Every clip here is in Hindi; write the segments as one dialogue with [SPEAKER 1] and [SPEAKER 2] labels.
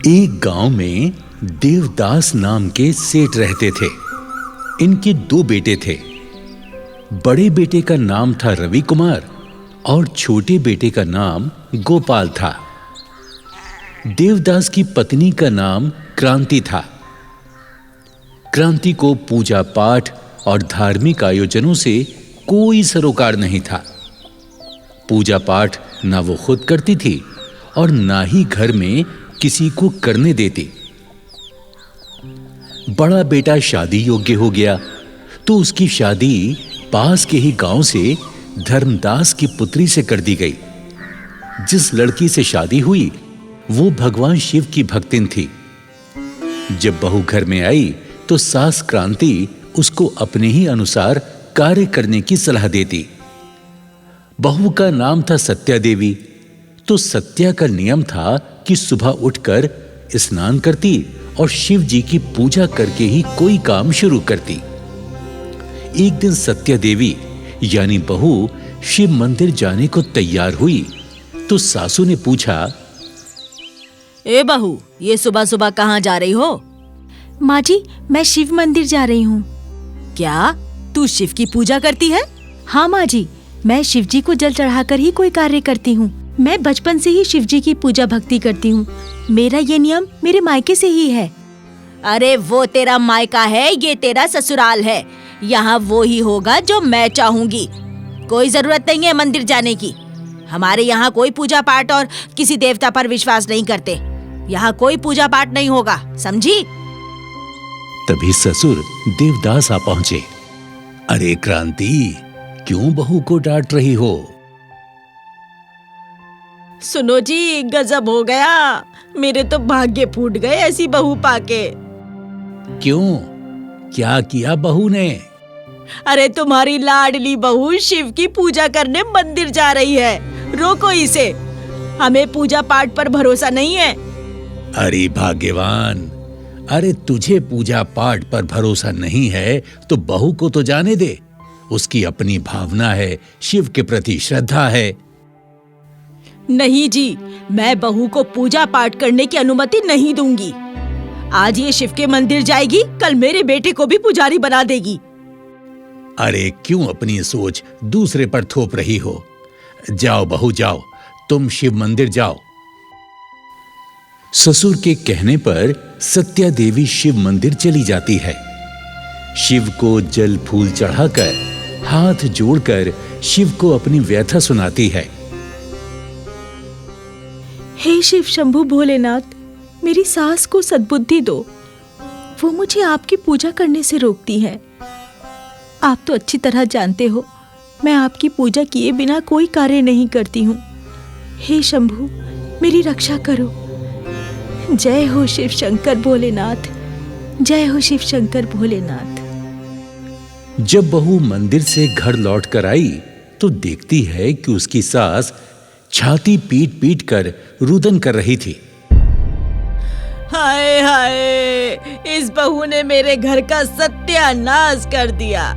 [SPEAKER 1] एक गांव में देवदास नाम के सेठ रहते थे। इनके 2 बेटे थे। बड़े बेटे का नाम था रवि कुमार और छोटे बेटे का नाम गोपाल था। देवदास की पत्नी का नाम क्रांति था। क्रांति को पूजा पाठ और धार्मिक आयोजनों से कोई सरोकार नहीं था। पूजा पाठ ना वो खुद करती थी और ना ही घर में किसी को करने देती। बड़ा बेटा शादी योग्य हो गया तो उसकी शादी पास के ही गांव से धर्मदास की पुत्री से कर दी गई। जिस लड़की से शादी हुई वो भगवान शिव की भक्तिन थी। जब बहू घर में आई तो सास क्रांति उसको अपने ही अनुसार कार्य करने की सलाह देती। बहू का नाम था सत्या देवी। तो सत्या का नियम था कि सुबह उठकर स्नान करती और शिव जी की पूजा करके ही कोई काम शुरू करती। एक दिन सत्या देवी यानी बहू शिव मंदिर जाने को तैयार हुई तो सासू ने पूछा,
[SPEAKER 2] ए बहू, ये सुबह सुबह कहाँ जा रही हो?
[SPEAKER 3] माँ जी, मैं शिव मंदिर जा रही हूँ।
[SPEAKER 2] क्या तू शिव की पूजा करती है?
[SPEAKER 3] हाँ माँ जी, मैं शिव जी को जल चढ़ाकर ही कोई कार्य करती हूँ। मैं बचपन से ही शिव जी की पूजा भक्ति करती हूँ। मेरा ये नियम मेरे मायके से ही है।
[SPEAKER 2] अरे वो तेरा मायका है, ये तेरा ससुराल है। यहाँ वो ही होगा जो मैं चाहूंगी। कोई जरूरत नहीं है मंदिर जाने की। हमारे यहाँ कोई पूजा पाठ और किसी देवता पर विश्वास नहीं करते। यहाँ कोई पूजा पाठ नहीं होगा, समझी?
[SPEAKER 1] तभी ससुर देवदास आ पहुंचे। अरे क्रांति, क्यों बहू को डांट रही हो?
[SPEAKER 2] सुनो जी, गजब हो गया। मेरे तो भाग्य फूट गए ऐसी बहू पाके।
[SPEAKER 1] क्यों, क्या किया बहू ने?
[SPEAKER 2] अरे तुम्हारी लाडली बहू शिव की पूजा करने मंदिर जा रही है। रोको इसे, हमें पूजा पाठ पर भरोसा नहीं है।
[SPEAKER 1] अरे भाग्यवान, अरे तुझे पूजा पाठ पर भरोसा नहीं है तो बहू को तो जाने दे। उसकी अपनी भावना है, शिव के प्रति श्रद्धा है।
[SPEAKER 2] नहीं जी, मैं बहू को पूजा पाठ करने की अनुमति नहीं दूंगी। आज ये शिव के मंदिर जाएगी, कल मेरे बेटे को भी पुजारी बना देगी।
[SPEAKER 1] अरे क्यों अपनी सोच दूसरे पर थोप रही हो? जाओ बहू जाओ, तुम शिव मंदिर जाओ। ससुर के कहने पर सत्या देवी शिव मंदिर चली जाती है। शिव को जल फूल चढ़ाकर, हाथ जोड़कर शिव को अपनी व्यथा सुनाती है।
[SPEAKER 3] हे शिव शंभु भोलेनाथ, मेरी सास को सद्बुद्धि दो। वो मुझे आपकी पूजा करने से रोकती है। आप तो अच्छी तरह जानते हो मैं आपकी पूजा किए बिना कोई कार्य नहीं करती हूँ। हे शंभु, मेरी रक्षा करो। जय हो शिव शंकर भोलेनाथ, जय हो शिव शंकर भोलेनाथ।
[SPEAKER 1] जब बहू मंदिर से घर लौट कर आई तो देखती है कि उसकी सास छाती पीट पीट कर रुदन कर रही थी।
[SPEAKER 2] हाय हाय, इस बहू ने मेरे घर का सत्यानाश कर दिया।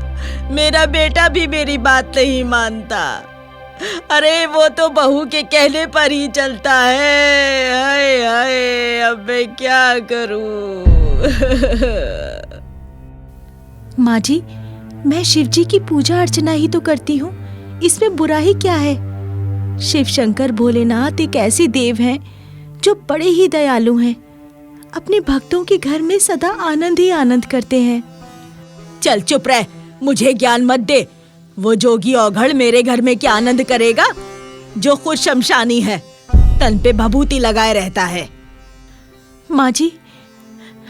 [SPEAKER 2] मेरा बेटा भी मेरी बात नहीं मानता। अरे वो तो बहू के कहने पर ही चलता है। हाय हाय, अब मैं क्या करूं?
[SPEAKER 3] माँ जी, मैं शिव जी की पूजा अर्चना ही तो करती हूँ, इसमें बुरा ही क्या है? शिव शंकर भोलेनाथ एक ऐसे देव हैं जो बड़े ही दयालु हैं। अपने भक्तों के घर में सदा आनंद ही आनंद करते हैं।
[SPEAKER 2] चल चुप रह, मुझे ज्ञान मत दे। वो जोगी औघड़ मेरे घर में क्या आनंद करेगा जो खुद शमशानी है, तन पे भभूति लगाए रहता है।
[SPEAKER 3] माँ जी,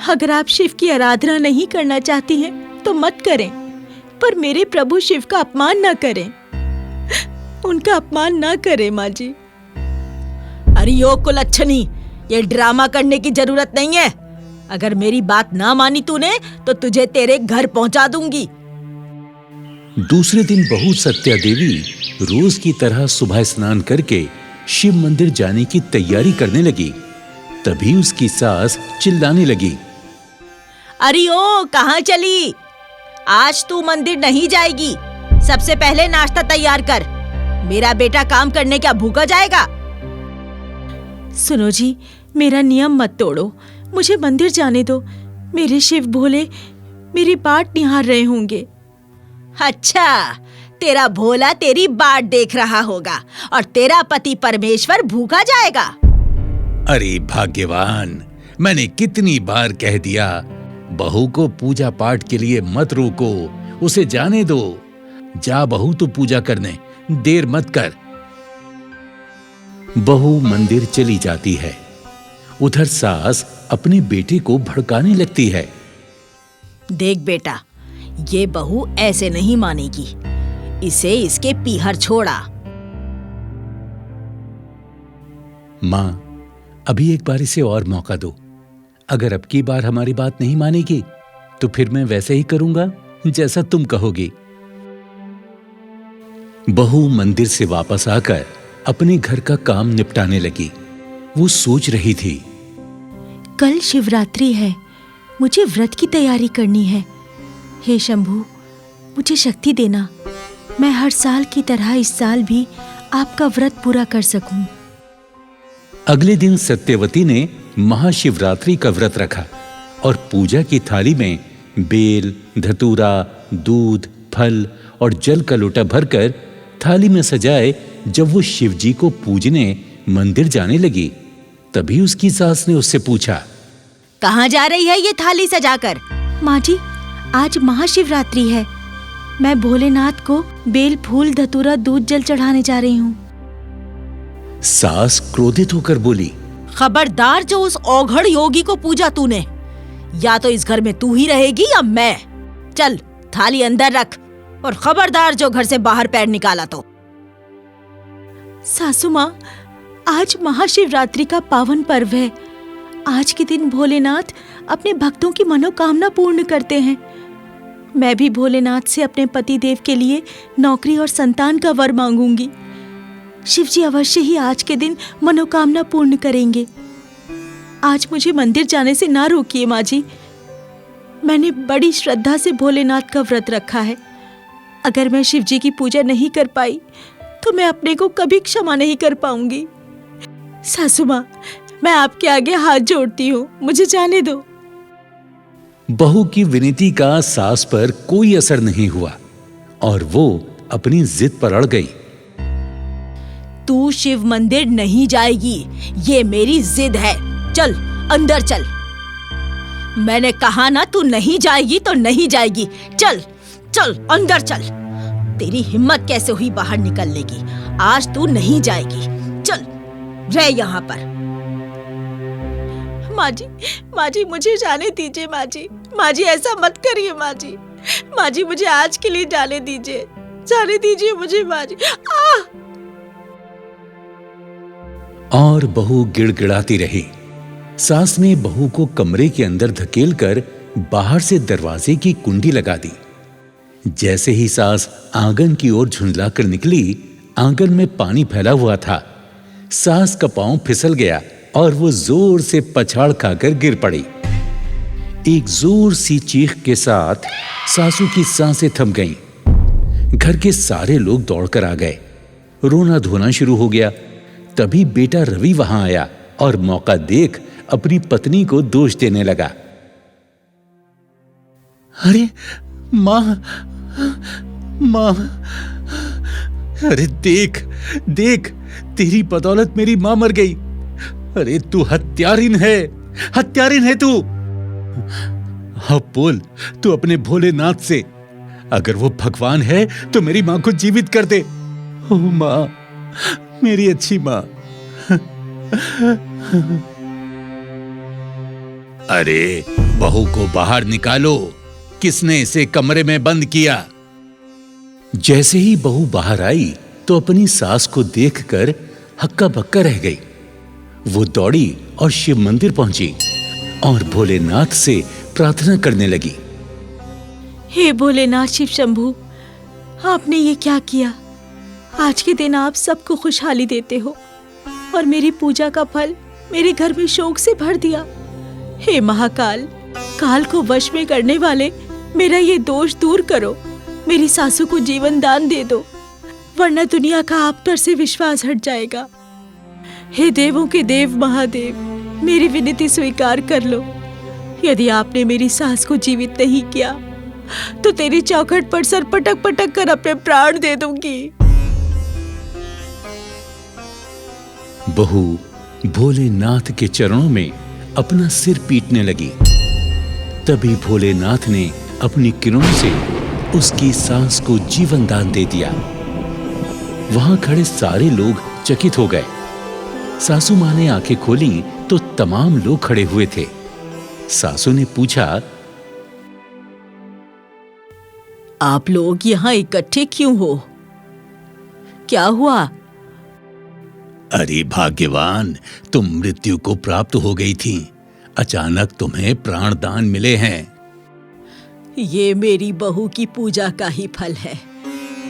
[SPEAKER 3] अगर आप शिव की आराधना नहीं करना चाहती हैं तो मत करें, पर मेरे प्रभु शिव का अपमान न करें। उनका अपमान ना करें माँ जी।
[SPEAKER 2] अरे ओ कुलच्छनी, ये ड्रामा करने की जरूरत नहीं है। अगर मेरी बात ना मानी तूने तो तुझे तेरे घर पहुंचा दूंगी।
[SPEAKER 1] दूसरे दिन बहू सत्या देवी रोज की तरह सुबह स्नान करके शिव मंदिर जाने की तैयारी करने लगी। तभी उसकी सास चिल्लाने लगी,
[SPEAKER 2] अरे ओ, कहाँ चली? आज तू मंदिर नहीं जाएगी। सबसे पहले नाश्ता तैयार कर। मेरा बेटा काम करने क्या भूखा जाएगा?
[SPEAKER 3] सुनो जी, मेरा नियम मत तोड़ो, मुझे मंदिर जाने दो। मेरे शिव भोले मेरी बाट निहार रहे होंगे।
[SPEAKER 2] अच्छा, तेरा भोला तेरी बाट देख रहा होगा और तेरा पति परमेश्वर भूखा जाएगा।
[SPEAKER 1] अरे भाग्यवान, मैंने कितनी बार कह दिया, बहू को पूजा पाठ के लिए मत रोको, उसे जाने दो। जा बहू, तू पूजा करने, देर मत कर। बहू मंदिर चली जाती है। उधर सास अपने बेटे को भड़काने लगती है।
[SPEAKER 2] देख बेटा, ये बहू ऐसे नहीं मानेगी, इसे इसके पीहर छोड़ा।
[SPEAKER 1] माँ, अभी एक बार इसे और मौका दो। अगर अब की बार हमारी बात नहीं मानेगी तो फिर मैं वैसे ही करूंगा जैसा तुम कहोगी। बहू मंदिर से वापस आकर अपने घर का काम निपटाने लगी। वो सोच रही थी,
[SPEAKER 3] कल शिवरात्रि है, मुझे व्रत की तैयारी करनी है। हे शंभू, मुझे शक्ति देना, मैं हर साल की तरह इस साल भी आपका व्रत पूरा कर सकूं।
[SPEAKER 1] अगले दिन सत्यवती ने महाशिवरात्रि का व्रत रखा और पूजा की थाली में बेल, धतूरा, दूध, फल और जल का लोटा भरकर थाली में सजाए जब वो शिवजी को पूजने मंदिर जाने लगी, तभी उसकी सास ने उससे पूछा,
[SPEAKER 2] कहाँ जा रही है ये थाली सजाकर?
[SPEAKER 3] माँ जी, आज महाशिवरात्रि है, मैं भोलेनाथ को बेल, फूल, धतूरा, दूध, जल चढ़ाने जा रही हूँ।
[SPEAKER 1] सास क्रोधित होकर बोली,
[SPEAKER 2] खबरदार, जो उस औघड़ योगी को पूजा तूने, या तो इस घर में तू ही रहेगी या मैं। चल, थाली अंदर रख और खबरदार जो घर से बाहर पैर निकाला तो।
[SPEAKER 3] सासू माँ, आज महाशिवरात्रि का पावन पर्व है। आज के दिन भोलेनाथ अपने भक्तों की मनोकामना पूर्ण करते हैं। मैं भी भोलेनाथ से अपने पति देव के लिए नौकरी और संतान का वर मांगूंगी। शिवजी अवश्य ही आज के दिन मनोकामना पूर्ण करेंगे। आज मुझे मंदिर जाने से ना रोकिए माँ जी। मैंने बड़ी श्रद्धा से भोलेनाथ का व्रत रखा है। अगर मैं शिवजी की पूजा नहीं कर पाई तो मैं अपने को कभी क्षमा नहीं कर पाऊंगी। सासू माँ, मैं आपके आगे हाथ जोड़ती हूँ, मुझे जाने दो।
[SPEAKER 1] बहू की विनती का सास पर कोई असर नहीं हुआ और वो अपनी जिद पर अड़ गई।
[SPEAKER 2] तू शिव मंदिर नहीं जाएगी, ये मेरी जिद है। चल अंदर चल। मैंने कहा ना, तू नहीं जाएगी तो नहीं जाएगी। चल चल अंदर चल। तेरी हिम्मत कैसे हुई बाहर निकलने की? आज तू नहीं जाएगी। चल, रह यहाँ पर।
[SPEAKER 3] माँ जी, मुझे जाने दीजिए माँ जी। माँ जी, ऐसा मत करिए माँ जी। माँ जी, मुझे आज के लिए जाने दीजिए मुझे माँ जी।
[SPEAKER 1] और बहू गिड़गिड़ाती रही। सास ने बहू को कमरे के अंदर धकेलकर बाहर से दरवाजे की कुंडी लगा दी। जैसे ही सास आंगन की ओर झुंझलाकर निकली, आंगन में पानी फैला हुआ था। सास का पांव फिसल गया और वो जोर से पछाड़ खाकर गिर पड़ी। एक जोर सी चीख के साथ सासू की सांसें थम गईं। घर के सारे लोग दौड़कर आ गए। रोना धोना शुरू हो गया। तभी बेटा रवि वहां आया और मौका देख अपनी पत्नी को दोष देने लगा। अरे मां, अरे देख देख, तेरी बदौलत मेरी मां मर गई। अरे तू हत्यारिन है तू। अब बोल, तू अपने भोलेनाथ से, अगर वो भगवान है तो मेरी मां को जीवित कर दे। ओ मां, मेरी अच्छी मां। अरे बहू को बाहर निकालो, किसने इसे कमरे में बंद किया? जैसे ही बहू बाहर आई तो अपनी सास को देखकर हक्का बक्का रह गई। वो दौड़ी और शिव मंदिर पहुंची और भोलेनाथ से प्रार्थना करने लगी।
[SPEAKER 3] हे भोलेनाथ शिव शंभू, आपने ये क्या किया? आज के दिन आप सबको खुशहाली देते हो और मेरी पूजा का फल मेरे घर में शोक से भर दिया। हे महाकाल, काल को वश में करने वाले, मेरा ये दोष दूर करो। मेरी सासू को जीवन दान दे दो, वरना दुनिया का आप पर से विश्वास हट जाएगा। हे देवों के देव महादेव, मेरी विनती स्वीकार कर लो। यदि आपने मेरी सास को जीवित नहीं किया तो तेरी चौखट पर सर पटक पटक कर अपने प्राण दे दूंगी।
[SPEAKER 1] बहू भोलेनाथ के चरणों में अपना सिर पीटने लगी। तभी भोलेनाथ ने अपनी किरणों से उसकी सांस को जीवन दान दे दिया। वहां खड़े सारे लोग चकित हो गए। सासू मां ने आंखें खोली तो तमाम लोग खड़े हुए थे। सासू ने पूछा,
[SPEAKER 2] आप लोग यहाँ इकट्ठे क्यों हो? क्या हुआ?
[SPEAKER 1] अरे भाग्यवान, तुम मृत्यु को प्राप्त हो गई थी। अचानक तुम्हें प्राण दान मिले हैं।
[SPEAKER 2] ये मेरी बहू की पूजा का ही फल है।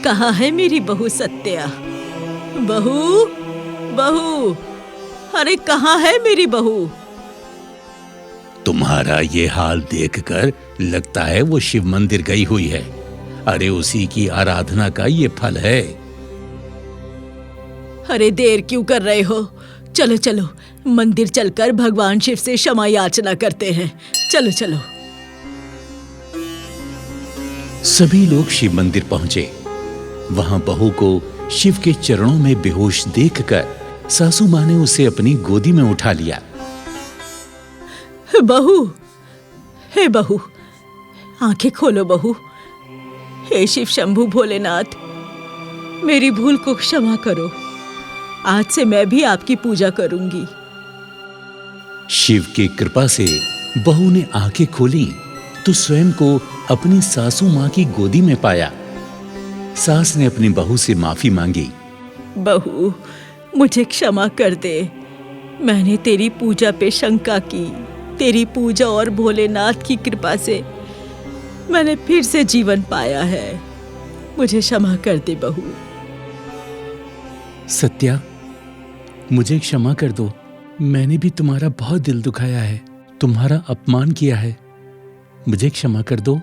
[SPEAKER 2] कहाँ है मेरी बहू सत्या? बहू, बहू, अरे कहाँ है मेरी बहू?
[SPEAKER 1] तुम्हारा ये हाल देखकर लगता है वो शिव मंदिर गई हुई है। अरे उसी की आराधना का ये फल है।
[SPEAKER 2] अरे देर क्यों कर रहे हो? चलो चलो, मंदिर चलकर भगवान शिव से क्षमा याचना करते हैं। चलो चलो।
[SPEAKER 1] सभी लोग शिव मंदिर पहुंचे। वहां बहू को शिव के चरणों में बेहोश देखकर सासू मां ने उसे अपनी गोदी में उठा लिया।
[SPEAKER 2] बहू, हे बहू, आंखें खोलो बहू। हे शिव शंभू भोलेनाथ, मेरी भूल को क्षमा करो। आज से मैं भी आपकी पूजा करूंगी।
[SPEAKER 1] शिव की कृपा से बहू ने आंखें खोली तो स्वयं को अपनी सासू मां की गोदी में पाया। सास ने अपनी बहू से माफी मांगी।
[SPEAKER 2] बहू, मुझे क्षमा कर दे। मैंने तेरी पूजा पे शंका की। तेरी पूजा और भोलेनाथ की कृपा से मैंने फिर से जीवन पाया है। मुझे क्षमा कर दे बहू।
[SPEAKER 1] सत्या, मुझे क्षमा कर दो। मैंने भी तुम्हारा बहुत दिल दुखाया है, तुम्हारा अपमान किया है। मुझे क्षमा कर दो।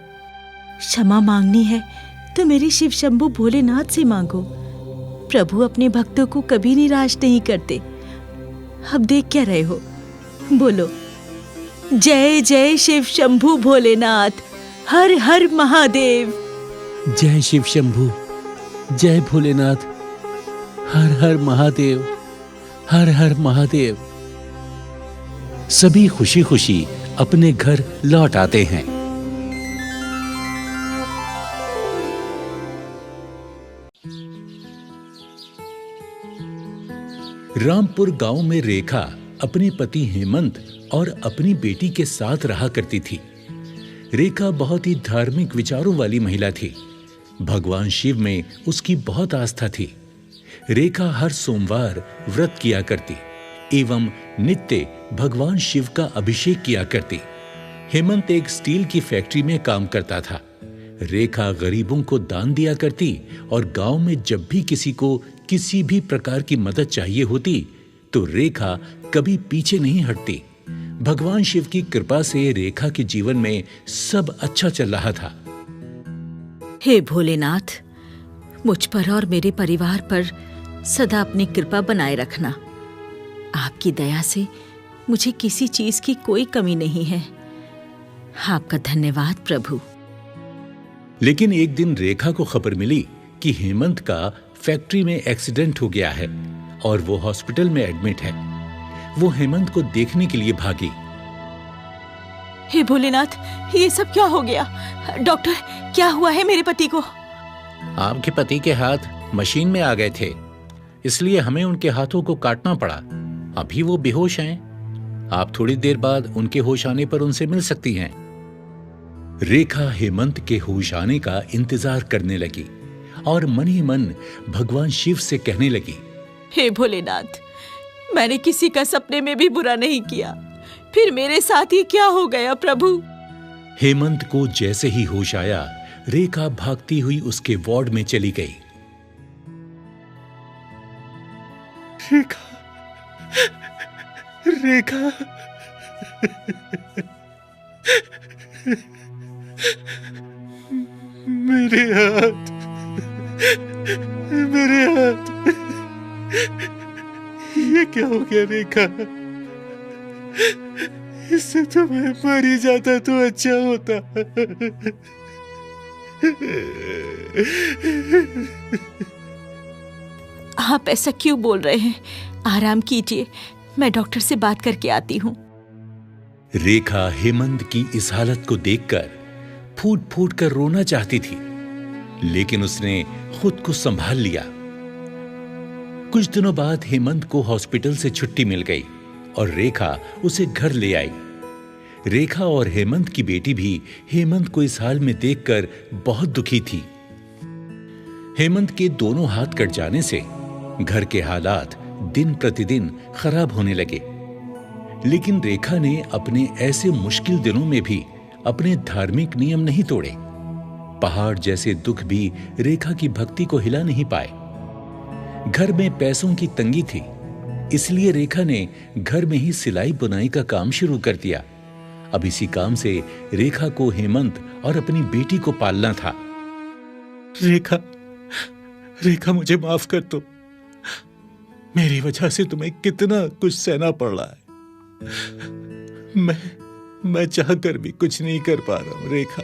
[SPEAKER 3] क्षमा मांगनी है तो मेरे शिव शंभू भोलेनाथ से मांगो। प्रभु अपने भक्तों को कभी निराश नहीं करते। अब देख क्या रहे हो? बोलो, जय जय शिव शंभू भोलेनाथ, हर हर महादेव।
[SPEAKER 1] जय शिव शंभू, जय भोलेनाथ, हर हर महादेव, हर हर महादेव। सभी खुशी खुशी अपने घर लौट आते हैं। रामपुर गांव में रेखा अपने पति हेमंत और अपनी बेटी के साथ रहा करती थी। रेखा बहुत ही धार्मिक विचारों वाली महिला थी। भगवान शिव में उसकी बहुत आस्था थी। रेखा हर सोमवार व्रत किया करती एवं नित्य भगवान शिव का अभिषेक किया करती। हेमंत एक स्टील की फैक्ट्री में काम करता था। रेखा गरीबों को दान दिया करती और गांव में जब भी किसी को किसी भी प्रकार की मदद चाहिए होती तो रेखा कभी पीछे नहीं हटती। भगवान शिव की कृपा से रेखा के जीवन में सब अच्छा चल रहा था।
[SPEAKER 2] हे भोलेनाथ, मुझ पर और मेरे परिवार पर सदा अपनी कृपा बनाए रखना। आपकी दया से मुझे किसी चीज की कोई कमी नहीं है। आपका धन्यवाद प्रभु।
[SPEAKER 1] लेकिन एक दिन रेखा को खबर मिली कि हेमंत का फैक्ट्री में एक्सीडेंट हो गया है और वो हॉस्पिटल में एडमिट है। वो हेमंत को देखने के लिए भागी।
[SPEAKER 3] हे भोलेनाथ, ये सब क्या हो गया? डॉक्टर, क्या हुआ है मेरे पति को?
[SPEAKER 1] आपके पति के हाथ मशीन में आ गए थे, इसलिए हमें उनके हाथों को काटना पड़ा। अभी वो बेहोश हैं। आप थोड़ी देर बाद उनके होश आने पर उनसे मिल सकती हैं। रेखा हेमंत के होश आने का इंतजार करने लगी और मन ही मन भगवान शिव से कहने लगी,
[SPEAKER 3] हे भोलेनाथ, मैंने किसी का सपने में भी बुरा नहीं किया, फिर मेरे साथ ये क्या हो गया प्रभु?
[SPEAKER 1] हेमंत को जैसे ही होश आया, रेखा भागती हुई उसके वार्ड में चली गई। रेखा, रेखा, मेरे हाथ, मेरे हाथ, ये क्या हो गया रेखा? इससे तो मैं मर ही जाता तो अच्छा होता।
[SPEAKER 3] आप ऐसा क्यों बोल रहे हैं? आराम कीजिए, मैं डॉक्टर से बात करके आती हूँ।
[SPEAKER 1] रेखा हेमंत की इस हालत को देखकर फूट फूट कर रोना चाहती थी, लेकिन उसने खुद को संभाल लिया। कुछ दिनों बाद हेमंत को हॉस्पिटल से छुट्टी मिल गई और रेखा उसे घर ले आई। रेखा और हेमंत की बेटी भी हेमंत को इस हाल में देखकर बहुत दुखी थी। हेमंत के दोनों हाथ कट जाने से घर के हालात दिन प्रतिदिन खराब होने लगे, लेकिन रेखा ने अपने ऐसे मुश्किल दिनों में भी अपने धार्मिक नियम नहीं तोड़े। पहाड़ जैसे दुख भी रेखा की भक्ति को हिला नहीं पाए। घर में पैसों की तंगी थी, इसलिए रेखा ने घर में ही सिलाई बुनाई का काम शुरू कर दिया। अब इसी काम से रेखा को हेमंत और अपनी बेटी को पालना था। रेखा, रेखा मुझे माफ कर दो। मेरी वजह से तुम्हें कितना कुछ सहना पड़ रहा है। मैं चाहकर भी कुछ नहीं कर पा रहा हूं। रेखा,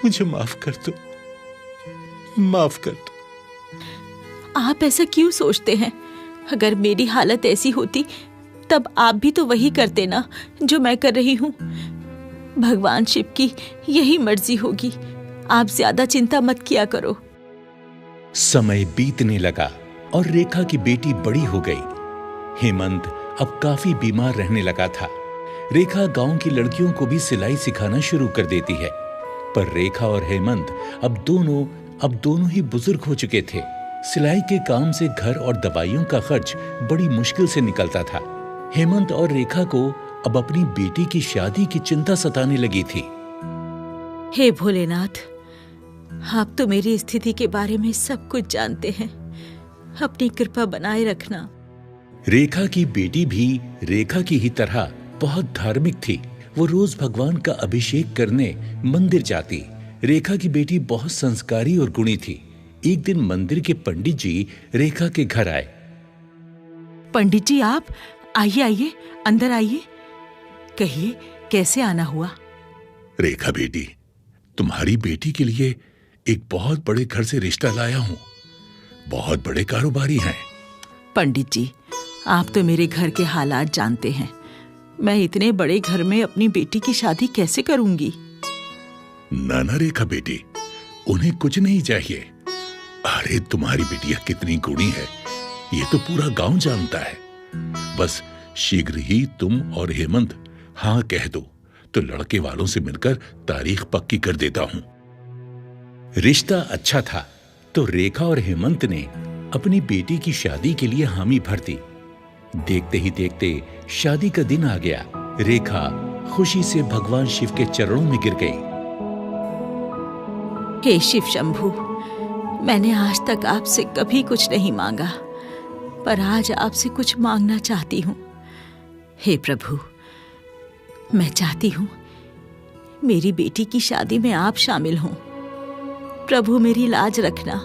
[SPEAKER 1] मुझे माफ कर दो, माफ कर दो।
[SPEAKER 3] आप ऐसा क्यों सोचते हैं? अगर मेरी हालत ऐसी होती तब आप भी तो वही करते ना जो मैं कर रही हूँ। भगवान शिव की यही मर्जी होगी। आप ज्यादा चिंता मत किया करो।
[SPEAKER 1] समय बीतने लगा और रेखा की बेटी बड़ी हो गई। हेमंत अब काफी बीमार रहने लगा था। रेखा गांव की लड़कियों को भी सिलाई सिखाना शुरू कर देती है, पर रेखा और हेमंत अब दोनों ही बुजुर्ग हो चुके थे। सिलाई के काम से घर और दवाइयों का खर्च बड़ी मुश्किल से निकलता था। हेमंत और रेखा को अब अपनी बेटी की शादी की चिंता सताने लगी थी।
[SPEAKER 3] हे भोलेनाथ, आप तो मेरी स्थिति के बारे में सब कुछ जानते हैं। अपनी कृपा बनाए रखना।
[SPEAKER 1] रेखा की बेटी भी रेखा की ही तरह बहुत धार्मिक थी। वो रोज भगवान का अभिषेक करने मंदिर जाती। रेखा की बेटी बहुत संस्कारी और गुणी थी। एक दिन मंदिर के पंडित जी रेखा के घर आए।
[SPEAKER 3] पंडित जी, आप आइए आइए, अंदर आइए। कहिए कैसे आना हुआ?
[SPEAKER 1] रेखा बेटी, तुम्हारी बेटी के लिए एक बहुत बड़े घर से रिश्ता लाया हूं। बहुत बड़े कारोबारी हैं।
[SPEAKER 3] पंडित जी, आप तो मेरे घर के हालात जानते हैं। मैं इतने बड़े घर में अपनी बेटी की शादी कैसे करूंगी?
[SPEAKER 1] ना रेखा बेटी, उन्हें कुछ नहीं चाहिए। अरे तुम्हारी बिटिया कितनी गुणी है, ये तो पूरा गांव जानता है। बस शीघ्र ही तुम और हेमंत हाँ कह दो तो लड़के वालों से मिलकर तारीख पक्की कर देता हूं। रिश्ता अच्छा था तो रेखा और हेमंत ने अपनी बेटी की शादी के लिए हामी भर दी। देखते ही देखते शादी का दिन आ गया। रेखा खुशी से भगवान शिव के चरणों में गिर गई।
[SPEAKER 3] हे शिव शंभू, मैंने आज तक आपसे कभी कुछ नहीं मांगा, पर आज आपसे कुछ मांगना चाहती हूँ। हे प्रभु, मैं चाहती हूँ मेरी बेटी की शादी में आप शामिल हों। प्रभु, मेरी लाज रखना।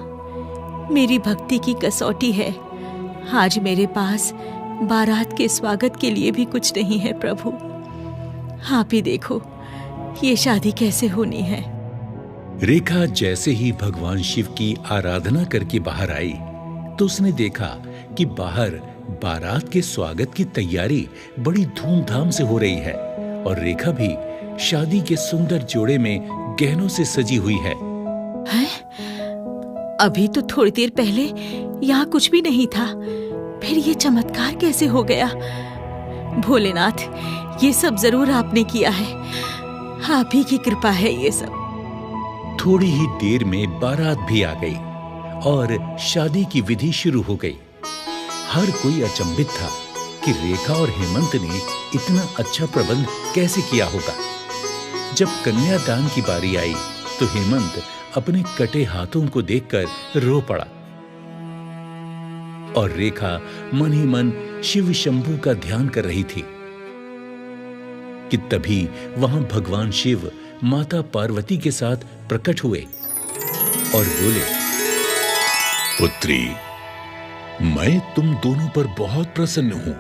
[SPEAKER 3] मेरी भक्ति की कसौटी है। आज मेरे पास बारात के स्वागत के लिए भी कुछ नहीं है। प्रभु, आप ही देखो ये शादी कैसे होनी है।
[SPEAKER 1] रेखा जैसे ही भगवान शिव की आराधना करके बाहर आई तो उसने देखा कि बाहर बारात के स्वागत की तैयारी बड़ी धूमधाम से हो रही है और रेखा भी शादी के सुंदर जोड़े में गहनों से सजी हुई है।
[SPEAKER 3] अभी तो थोड़ी देर पहले यहाँ कुछ भी नहीं था, फिर ये चमत्कार कैसे हो गया? भोलेनाथ, ये सब जरूर आपने किया है। आप ही की कृपा है ये सब।
[SPEAKER 1] थोड़ी ही देर में बारात भी आ गई और शादी की विधि शुरू हो गई। हर कोई अचंभित था कि रेखा और हेमंत ने इतना अच्छा प्रबंध कैसे किया होगा। जब कन्यादान की बारी आई तो हेमंत अपने कटे हाथों को देखकर रो पड़ा और रेखा मन ही मन शिव शंभू का ध्यान कर रही थी कि तभी वहां भगवान शिव माता पार्वती के साथ प्रकट हुए और बोले, पुत्री, मैं तुम दोनों पर बहुत प्रसन्न हूं।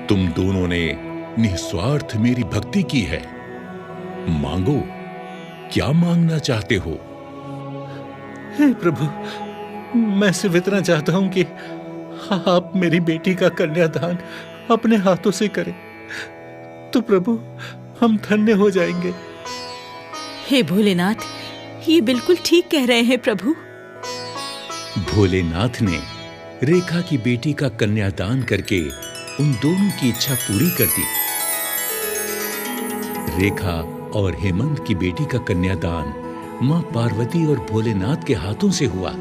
[SPEAKER 1] तुम दोनों ने निस्वार्थ मेरी भक्ति की है। मांगो, क्या मांगना चाहते हो?
[SPEAKER 4] हे प्रभु, मैं सिर्फ इतना चाहता हूं कि आप मेरी बेटी का कन्यादान अपने हाथों से करें, तो प्रभु हम धन्य हो जाएंगे।
[SPEAKER 3] हे भोलेनाथ, ये बिल्कुल ठीक कह रहे हैं प्रभु।
[SPEAKER 1] भोलेनाथ ने रेखा की बेटी का कन्यादान करके उन दोनों की इच्छा पूरी कर दी। रेखा और हेमंत की बेटी का कन्यादान मां पार्वती और भोलेनाथ के हाथों से हुआ।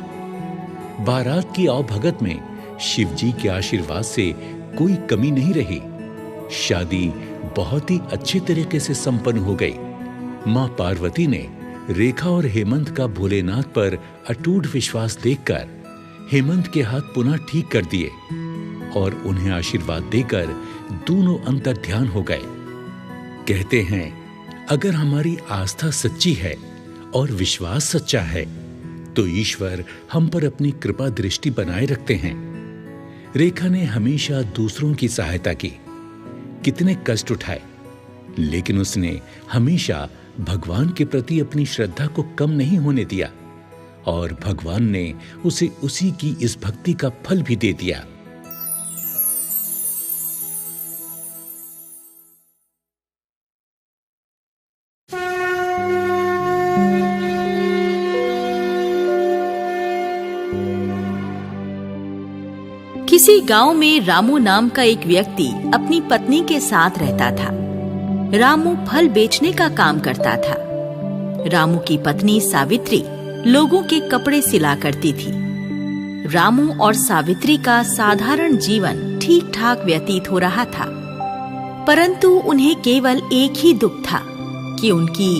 [SPEAKER 1] बारात की आवभगत में शिव जी के आशीर्वाद से कोई कमी नहीं रही। शादी बहुत ही अच्छे तरीके से संपन्न हो गई। मां पार्वती ने रेखा और हेमंत का भोलेनाथ पर अटूट विश्वास देखकर हेमंत के हाथ पुनः ठीक कर दिए और उन्हें आशीर्वाद देकर दोनों अंतर्ध्यान हो गए। कहते हैं, अगर हमारी आस्था सच्ची है और विश्वास सच्चा है तो ईश्वर हम पर अपनी कृपा दृष्टि बनाए रखते हैं। रेखा ने हमेशा दूसरों की सहायता की, कितने कष्ट उठाए, लेकिन उसने हमेशा भगवान के प्रति अपनी श्रद्धा को कम नहीं होने दिया और भगवान ने उसे उसी की इस भक्ति का फल भी दे दिया।
[SPEAKER 3] किसी गांव में रामू नाम का एक व्यक्ति अपनी पत्नी के साथ रहता था। रामू फल बेचने का काम करता था। रामू की पत्नी सावित्री लोगों के कपड़े सिला करती थी। रामू और सावित्री का साधारण जीवन ठीक ठाक व्यतीत हो रहा था, परंतु उन्हें केवल एक ही दुख था कि उनकी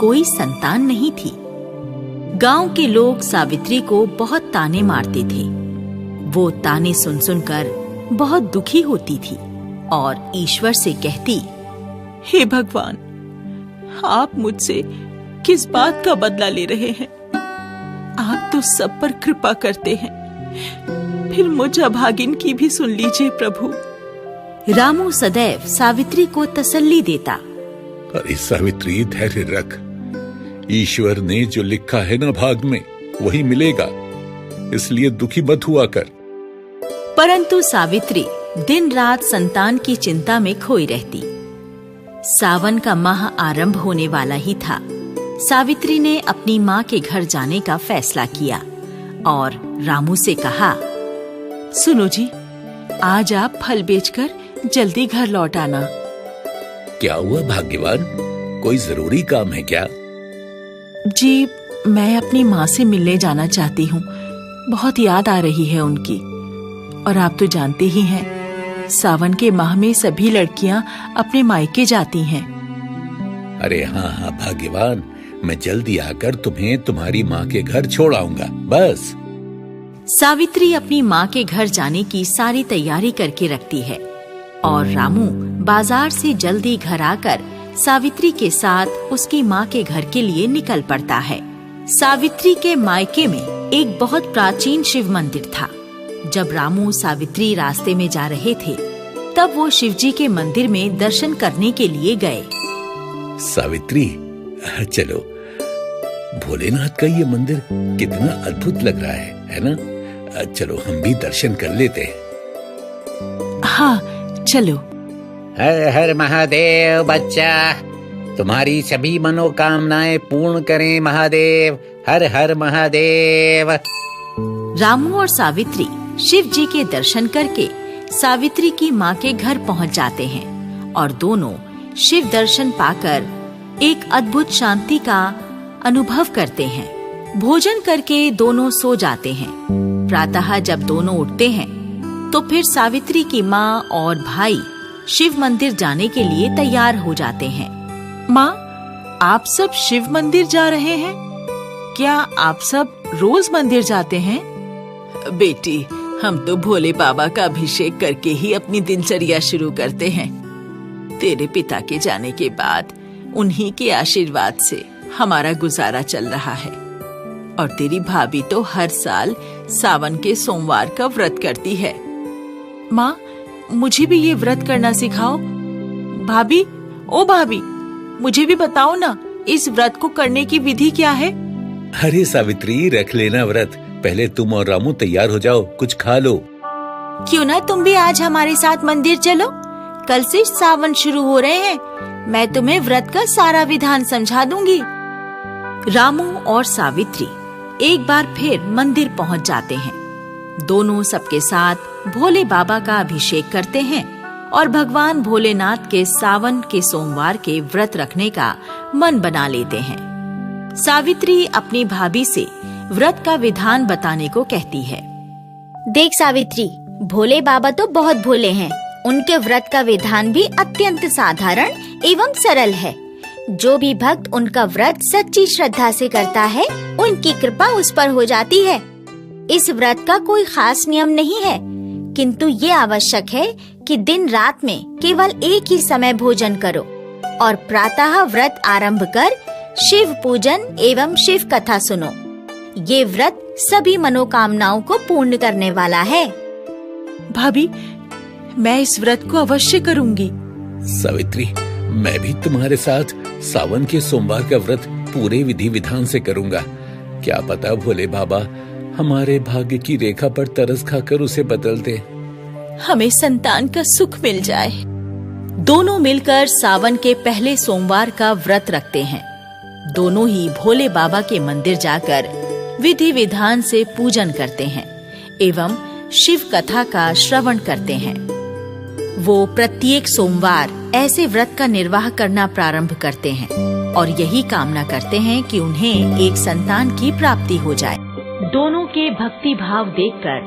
[SPEAKER 3] कोई संतान नहीं थी। गांव के लोग सावित्री को बहुत ताने मारते थे। वो ताने सुन सुनकर बहुत दुखी होती थी और ईश्वर से कहती,
[SPEAKER 5] हे भगवान, आप मुझसे किस बात का बदला ले रहे हैं? आप तो सब पर कृपा करते हैं, फिर मुझ अभागिन की भी सुन लीजिए प्रभु।
[SPEAKER 3] रामू सदैव सावित्री को तसल्ली देता।
[SPEAKER 1] अरे सावित्री, धैर्य रख। ईश्वर ने जो लिखा है ना भाग में, वही मिलेगा, इसलिए दुखी मत हुआ कर।
[SPEAKER 3] परंतु सावित्री दिन रात संतान की चिंता में खोई रहती। सावन का माह आरंभ होने वाला ही था। सावित्री ने अपनी माँ के घर जाने का फैसला किया और रामू से कहा,
[SPEAKER 5] सुनो जी, आज आप फल बेचकर जल्दी घर लौट आना।
[SPEAKER 1] क्या हुआ भाग्यवान, कोई जरूरी काम है क्या?
[SPEAKER 5] जी, मैं अपनी माँ से मिलने जाना चाहती हूँ। बहुत याद आ रही है उनकी। और आप तो जानते ही हैं, सावन के माह में सभी लड़कियां अपने मायके जाती हैं।
[SPEAKER 1] अरे हाँ हाँ भाग्यवान, मैं जल्दी आकर तुम्हें तुम्हारी माँ के घर छोड़ आऊंगा, बस।
[SPEAKER 3] सावित्री अपनी माँ के घर जाने की सारी तैयारी करके रखती है और रामू बाजार से जल्दी घर आकर सावित्री के साथ उसकी माँ के घर के लिए निकल पड़ता है। सावित्री के मायके में एक बहुत प्राचीन शिव मंदिर था। जब रामू सावित्री रास्ते में जा रहे थे, तब वो शिवजी के मंदिर में दर्शन करने के लिए गए।
[SPEAKER 1] सावित्री, चलो, भोलेनाथ का ये मंदिर कितना अद्भुत लग रहा है ना? चलो हम भी दर्शन कर लेते हैं।
[SPEAKER 5] हाँ, चलो।
[SPEAKER 6] हर हर महादेव बच्चा, तुम्हारी सभी मनोकामनाएं पूर्ण करें महादेव। हर हर महादेव।
[SPEAKER 3] रामू और सावित्री शिव जी के दर्शन करके सावित्री की माँ के घर पहुँच जाते हैं और दोनों शिव दर्शन पाकर एक अद्भुत शांति का अनुभव करते हैं। भोजन करके दोनों सो जाते हैं। प्रातः जब दोनों उठते हैं तो फिर सावित्री की माँ और भाई शिव मंदिर जाने के लिए तैयार हो जाते हैं।
[SPEAKER 5] माँ, आप सब शिव मंदिर जा रहे हैं? क्या आप सब रोज मंदिर जाते हैं? बेटी, हम तो भोले बाबा का अभिषेक करके ही अपनी दिनचर्या शुरू करते हैं। तेरे पिता के जाने के बाद उन्हीं के आशीर्वाद से हमारा गुजारा चल रहा है। और तेरी भाभी तो हर साल सावन के सोमवार का व्रत करती है। माँ, मुझे भी ये व्रत करना सिखाओ। भाभी, ओ भाभी, मुझे भी बताओ ना, इस व्रत को करने की विधि क्या है?
[SPEAKER 1] अरे सावित्री, रख लेना व्रत। पहले तुम और रामू तैयार हो जाओ, कुछ खा लो।
[SPEAKER 3] क्यों ना तुम भी आज हमारे साथ मंदिर चलो, कल से सावन शुरू हो रहे हैं। मैं तुम्हें व्रत का सारा विधान समझा दूंगी।
[SPEAKER 5] रामू और सावित्री एक बार फिर मंदिर पहुंच जाते हैं। दोनों सबके साथ भोले बाबा का अभिषेक करते हैं और भगवान भोलेनाथ के सावन के सोमवार के व्रत रखने का मन बना लेते हैं। सावित्री अपनी भाभी से व्रत का विधान बताने को कहती है।
[SPEAKER 7] देख सावित्री, भोले बाबा तो बहुत भोले हैं। उनके व्रत का विधान भी अत्यंत साधारण एवं सरल है। जो भी भक्त उनका व्रत सच्ची श्रद्धा से करता है, उनकी कृपा उस पर हो जाती है। इस व्रत का कोई खास नियम नहीं है, किंतु ये आवश्यक है कि दिन रात में केवल एक ही समय भोजन करो और प्रातः व्रत आरंभ कर शिव पूजन एवं शिव कथा सुनो। ये व्रत सभी मनोकामनाओं को पूर्ण करने वाला है।
[SPEAKER 5] भाभी, मैं इस व्रत को अवश्य करूंगी।
[SPEAKER 1] सावित्री, मैं भी तुम्हारे साथ सावन के सोमवार का व्रत पूरे विधि विधान से करूंगा। क्या पता भोले बाबा हमारे भाग्य की रेखा पर तरस खाकर उसे बदल दे।
[SPEAKER 5] हमें संतान का सुख मिल जाए। दोनों मिलकर सावन के पहले सोमवार का व्रत रखते हैं। दोनों ही भोले बाबा के मंदिर जाकर विधि विधान से पूजन करते हैं एवं शिव कथा का श्रवण करते हैं। वो प्रत्येक सोमवार ऐसे व्रत का निर्वाह करना प्रारंभ करते हैं और यही कामना करते हैं कि उन्हें एक संतान की प्राप्ति हो जाए। दोनों के भक्ति भाव देखकर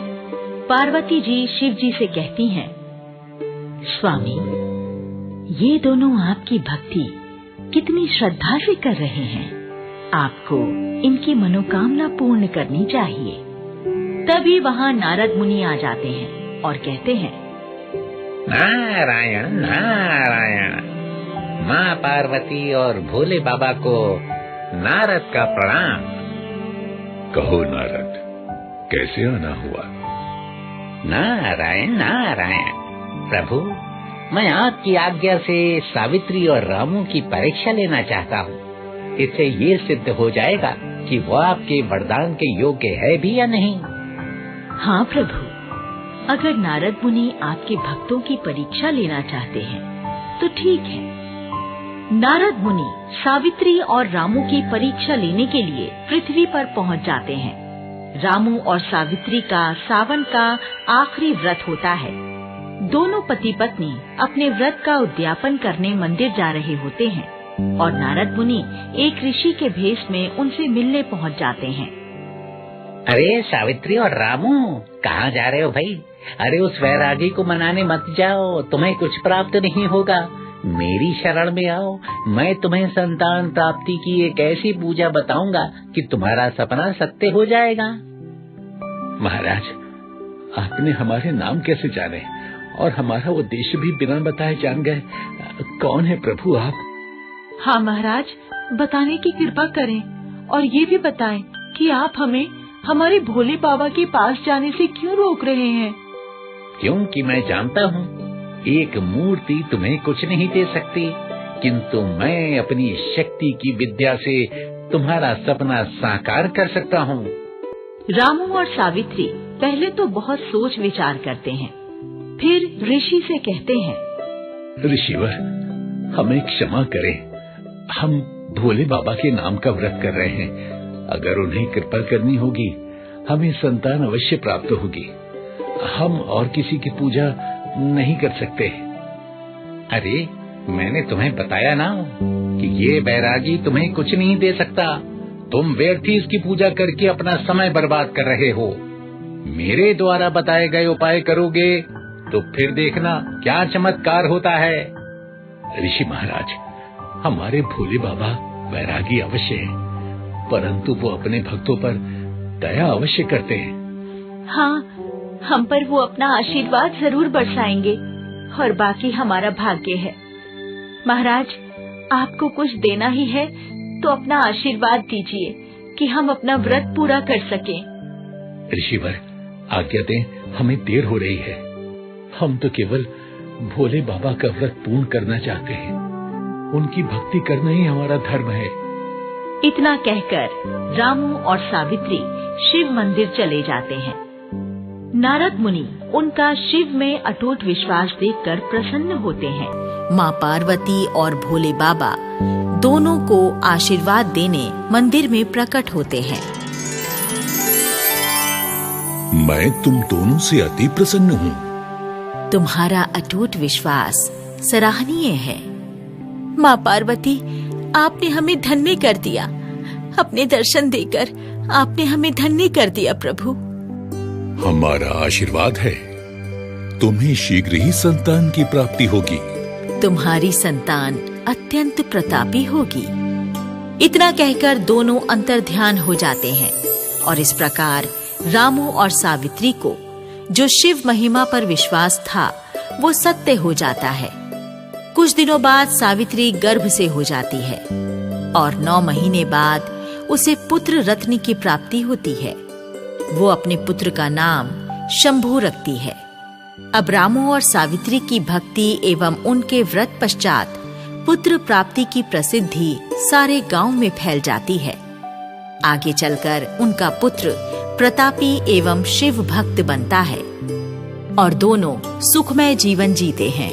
[SPEAKER 5] पार्वती जी शिव जी से कहती हैं, स्वामी, ये दोनों आपकी भक्ति कितनी श्रद्धा से कर रहे हैं। आपको इनकी मनोकामना पूर्ण करनी चाहिए। तभी वहाँ नारद मुनि आ जाते हैं और कहते हैं,
[SPEAKER 6] नारायण नारायण, माँ पार्वती और भोले बाबा को नारद का प्रणाम।
[SPEAKER 4] कहो नारद, कैसे आना हुआ?
[SPEAKER 6] नारायण नारायण प्रभु, मैं आपकी आज्ञा से सावित्री और रामू की परीक्षा लेना चाहता हूँ। इससे ये सिद्ध हो जाएगा कि वो आपके वरदान के योग्य है भी या नहीं।
[SPEAKER 5] हाँ प्रभु, अगर नारद मुनि आपके भक्तों की परीक्षा लेना चाहते हैं तो ठीक है। नारद मुनि सावित्री और रामू की परीक्षा लेने के लिए पृथ्वी पर पहुंच जाते हैं। रामू और सावित्री का सावन का आखिरी व्रत होता है। दोनों पति पत्नी अपने व्रत का उद्यापन करने मंदिर जा रहे होते हैं और नारद मुनि एक ऋषि के भेष में उनसे मिलने पहुंच जाते हैं।
[SPEAKER 6] अरे सावित्री और रामू, कहाँ जा रहे हो भाई? अरे उस वैरागी को मनाने मत जाओ, तुम्हें कुछ प्राप्त नहीं होगा। मेरी शरण में आओ, मैं तुम्हें संतान प्राप्ति की एक ऐसी पूजा बताऊंगा कि तुम्हारा सपना सत्य हो जाएगा।
[SPEAKER 1] महाराज, आपने हमारे नाम कैसे जाने और हमारा उद्देश्य भी बिना बताए जान गए? कौन है प्रभु आप?
[SPEAKER 5] हाँ महाराज, बताने की कृपा करें और ये भी बताएं कि आप हमें हमारे भोले बाबा के पास जाने से क्यों रोक रहे हैं?
[SPEAKER 6] क्योंकि मैं जानता हूँ एक मूर्ति तुम्हें कुछ नहीं दे सकती, किंतु मैं अपनी शक्ति की विद्या से तुम्हारा सपना साकार कर सकता हूँ।
[SPEAKER 5] रामू और सावित्री पहले तो बहुत सोच विचार करते हैं, फिर ऋषि से कहते हैं,
[SPEAKER 1] ऋषिवर, हमें क्षमा करें। हम भोले बाबा के नाम का व्रत कर रहे हैं। अगर उन्हें कृपा करनी होगी, हमें संतान अवश्य प्राप्त होगी। हम और किसी की पूजा नहीं कर सकते।
[SPEAKER 6] अरे मैंने तुम्हें बताया ना कि ये बैरागी तुम्हें कुछ नहीं दे सकता। तुम व्यर्थ ही इसकी पूजा करके अपना समय बर्बाद कर रहे हो। मेरे द्वारा बताए गए उपाय करोगे तो फिर देखना क्या चमत्कार होता है।
[SPEAKER 1] ऋषि महाराज, हमारे भोले बाबा वैरागी अवश्य है, परंतु वो अपने भक्तों पर दया अवश्य करते हैं।
[SPEAKER 5] हाँ, हम पर वो अपना आशीर्वाद जरूर बरसाएंगे और बाकी हमारा भाग्य है। महाराज, आपको कुछ देना ही है तो अपना आशीर्वाद दीजिए कि हम अपना व्रत पूरा कर सकें।
[SPEAKER 1] ऋषिवर, आज्ञा दें, हमें देर हो रही है। हम तो केवल
[SPEAKER 6] भोले बाबा का व्रत पूर्ण करना चाहते हैं। उनकी भक्ति करना ही हमारा धर्म है।
[SPEAKER 8] इतना कहकर रामू और सावित्री शिव मंदिर चले जाते हैं। नारद मुनि उनका शिव में अटूट विश्वास देखकर प्रसन्न होते हैं।
[SPEAKER 5] माँ पार्वती और भोले बाबा दोनों को आशीर्वाद देने मंदिर में प्रकट होते हैं।
[SPEAKER 1] मैं तुम दोनों से अति प्रसन्न हूँ।
[SPEAKER 5] तुम्हारा अटूट विश्वास सराहनीय है। माँ पार्वती, आपने हमें धन्य कर दिया। अपने दर्शन देकर आपने हमें धन्य कर दिया प्रभु।
[SPEAKER 1] हमारा आशीर्वाद है, तुम्हें शीघ्र ही संतान की प्राप्ति होगी।
[SPEAKER 5] तुम्हारी संतान अत्यंत प्रतापी होगी। इतना कहकर दोनों अंतर्ध्यान हो जाते हैं और इस प्रकार रामू और सावित्री को जो शिव महिमा पर विश्वास था वो सत्य हो जाता है। कुछ दिनों बाद सावित्री गर्भ से हो जाती है और 9 महीने बाद उसे पुत्र रत्न की प्राप्ति होती है। वो अपने पुत्र का नाम शंभू रखती है। अब रामू और सावित्री की भक्ति एवं उनके व्रत पश्चात पुत्र प्राप्ति की प्रसिद्धि सारे गांव में फैल जाती है। आगे चलकर उनका पुत्र प्रतापी एवं शिव भक्त बनता है और दोनों सुखमय जीवन जीते हैं।